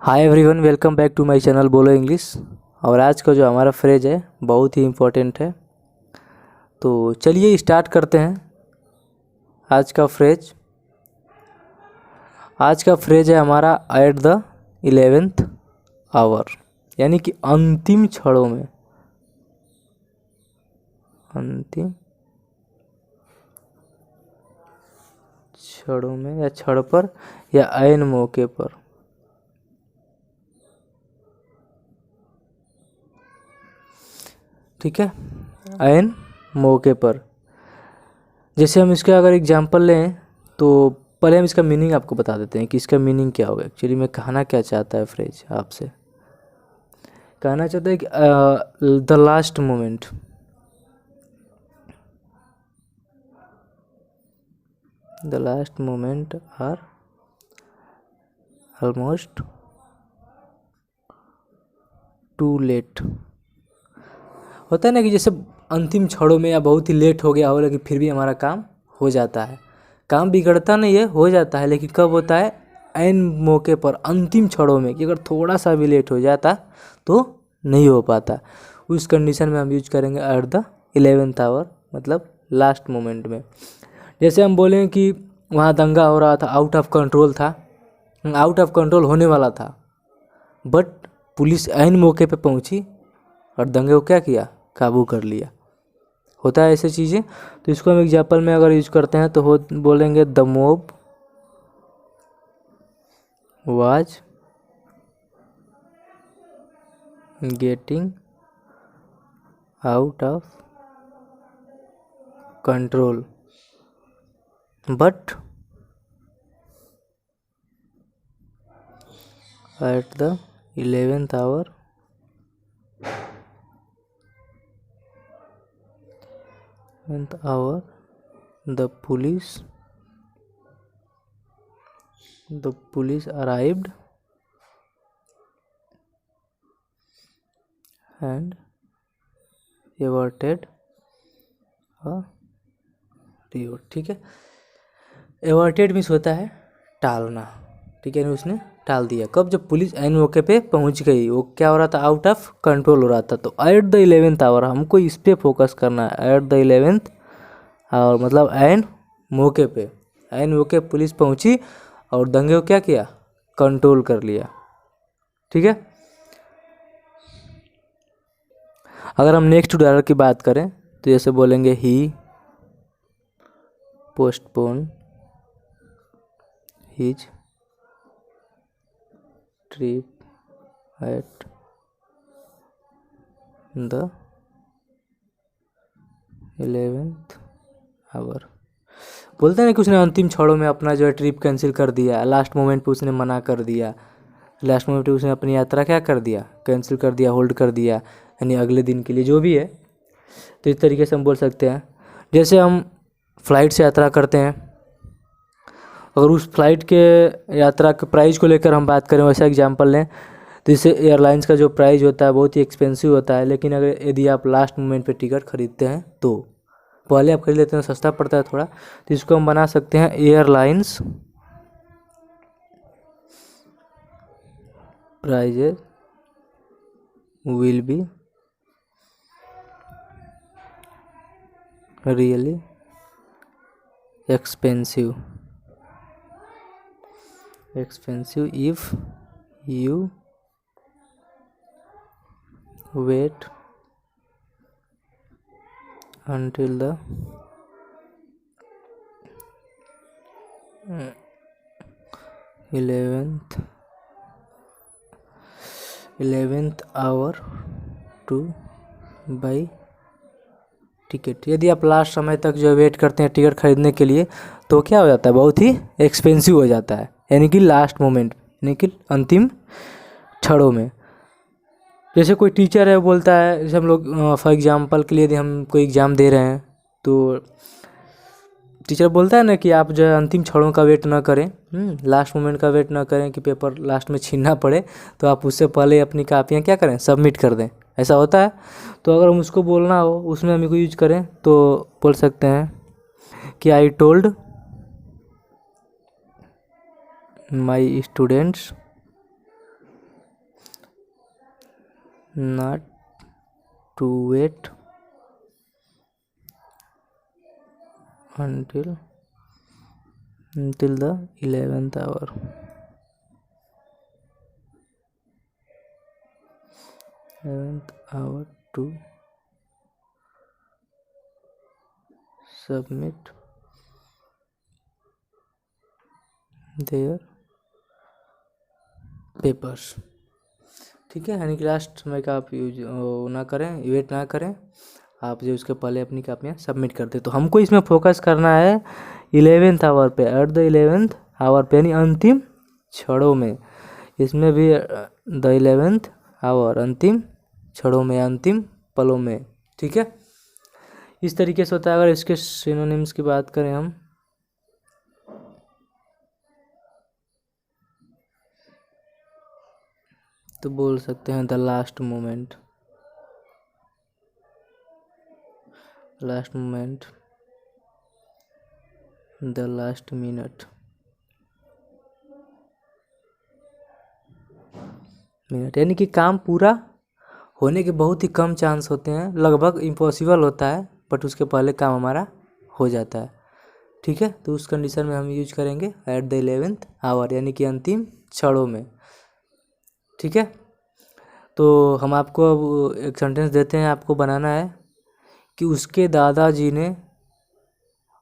Hi everyone, welcome back to my channel Bolo English. और आज का जो हमारा फ्रेज है बहुत ही इम्पोर्टेंट है, तो चलिए स्टार्ट करते हैं। आज का फ्रेज है हमारा एट द 11th आवर, यानी कि अंतिम क्षणों में। अंतिम क्षणों में या क्षण पर या ऐन मौके पर। ठीक है, ऐन मौके पर। जैसे हम इसका अगर एग्जांपल लें तो पहले हम इसका मीनिंग आपको बता देते हैं कि इसका मीनिंग क्या होगा। एक्चुअली में कहना क्या चाहता है फ्रेज आपसे, कहना चाहता है कि the last moment, the last moment are almost too late. होता है ना कि जैसे अंतिम क्षणों में या बहुत ही लेट हो गया हो, लेकिन फिर भी हमारा काम हो जाता है। काम बिगड़ता नहीं है, हो जाता है, लेकिन कब होता है? ऐन मौके पर, अंतिम क्षणों में, कि अगर थोड़ा सा भी लेट हो जाता तो नहीं हो पाता। उस कंडीशन में हम यूज करेंगे एट द 11th आवर, मतलब लास्ट मोमेंट में। जैसे हम बोलें कि वहाँ दंगा हो रहा था, आउट ऑफ कंट्रोल था, आउट ऑफ कंट्रोल होने वाला था, बट पुलिस ऐन मौके पे पहुंची और दंगे को क्या किया? काबू कर लिया। होता है ऐसे चीज़ें। तो इसको हम एग्जाम्पल में अगर यूज करते हैं तो बोलेंगे the mob was getting out of control but at the 11th hour the police arrived and averted a riot। ठीक है, एवर्टेड मीन्स होता है टालना। ठीक है, उसने टाल दिया। कब? जब पुलिस ऐन मौके पे पहुंच गई। वो क्या हो रहा था? आउट ऑफ कंट्रोल हो रहा था। तो एट द 11th आवर, हमको इस पे फोकस करना है। एट द 11th आवर मतलब ऐन मौके पे। ऐन मौके पुलिस पहुंची और दंगे को क्या किया? कंट्रोल कर लिया। ठीक है, अगर हम नेक्स्ट उदाहरण की बात करें तो जैसे बोलेंगे ही postpone his trip at the 11th hour. बोलते हैं ना कि उसने अंतिम क्षणों में अपना जो है ट्रिप कैंसिल कर दिया, लास्ट मोमेंट पे उसने मना कर दिया, लास्ट मोमेंट पे उसने अपनी यात्रा क्या कर दिया? कैंसिल कर दिया, होल्ड कर दिया, यानी अगले दिन के लिए जो भी है। तो इस तरीके से हम बोल सकते हैं। जैसे हम फ्लाइट से यात्रा करते हैं, अगर उस फ्लाइट के यात्रा के प्राइस को लेकर हम बात करें, वैसा एग्जांपल लें तो इससे एयरलाइंस का जो प्राइस होता है बहुत ही एक्सपेंसिव होता है। लेकिन अगर यदि आप लास्ट मोमेंट पे टिकट खरीदते हैं तो पहले आप खरीद लेते हैं, सस्ता पड़ता है थोड़ा, तो इसको हम बना सकते हैं airlines prices will be really expensive if you wait until the 11th hour to buy ticket. यदि आप लास्ट समय तक जो वेट करते हैं टिकट खरीदने के लिए तो क्या हो जाता है? बहुत ही एक्सपेंसिव हो जाता है, यानी कि लास्ट मोमेंट, यानी कि अंतिम क्षणों में। जैसे कोई टीचर है, बोलता है, जैसे हम लोग फॉर एग्जांपल के लिए यदि हम कोई एग्ज़ाम दे रहे हैं तो टीचर बोलता है ना कि आप जो है अंतिम क्षणों का वेट ना करें, लास्ट मोमेंट का वेट ना करें कि पेपर लास्ट में छीनना पड़े, तो आप उससे पहले अपनी कापियाँ क्या करें? सबमिट कर दें। ऐसा होता है। तो अगर हम उसको बोलना हो, उसमें हम को यूज करें तो बोल सकते हैं कि I told my students not to wait until the 11th hour. 11th hour to submit their papers. ठीक है, यानी कि लास्ट समय का आप यूज ना करें, वेट ना करें, आप जो उसके पहले अपनी कापियाँ सबमिट कर दे। तो हमको इसमें फोकस करना है 11th आवर पे, एट द 11th आवर पे, यानी अंतिम क्षणों में। इसमें भी द 11th आवर, अंतिम क्षणों में, अंतिम पलों में। ठीक है, इस तरीके से होता है। अगर इसके सिनोनिम्स की बात करें हम, तो बोल सकते हैं the last moment, last moment, the last minute, यानी कि काम पूरा होने के बहुत ही कम चांस होते हैं, लगभग इम्पॉसिबल होता है, बट उसके पहले काम हमारा हो जाता है। ठीक है, तो उस कंडीशन में हम यूज करेंगे एट द 11th आवर, यानी कि अंतिम क्षणों में। ठीक है, तो हम आपको अब एक सेंटेंस देते हैं, आपको बनाना है कि उसके दादाजी ने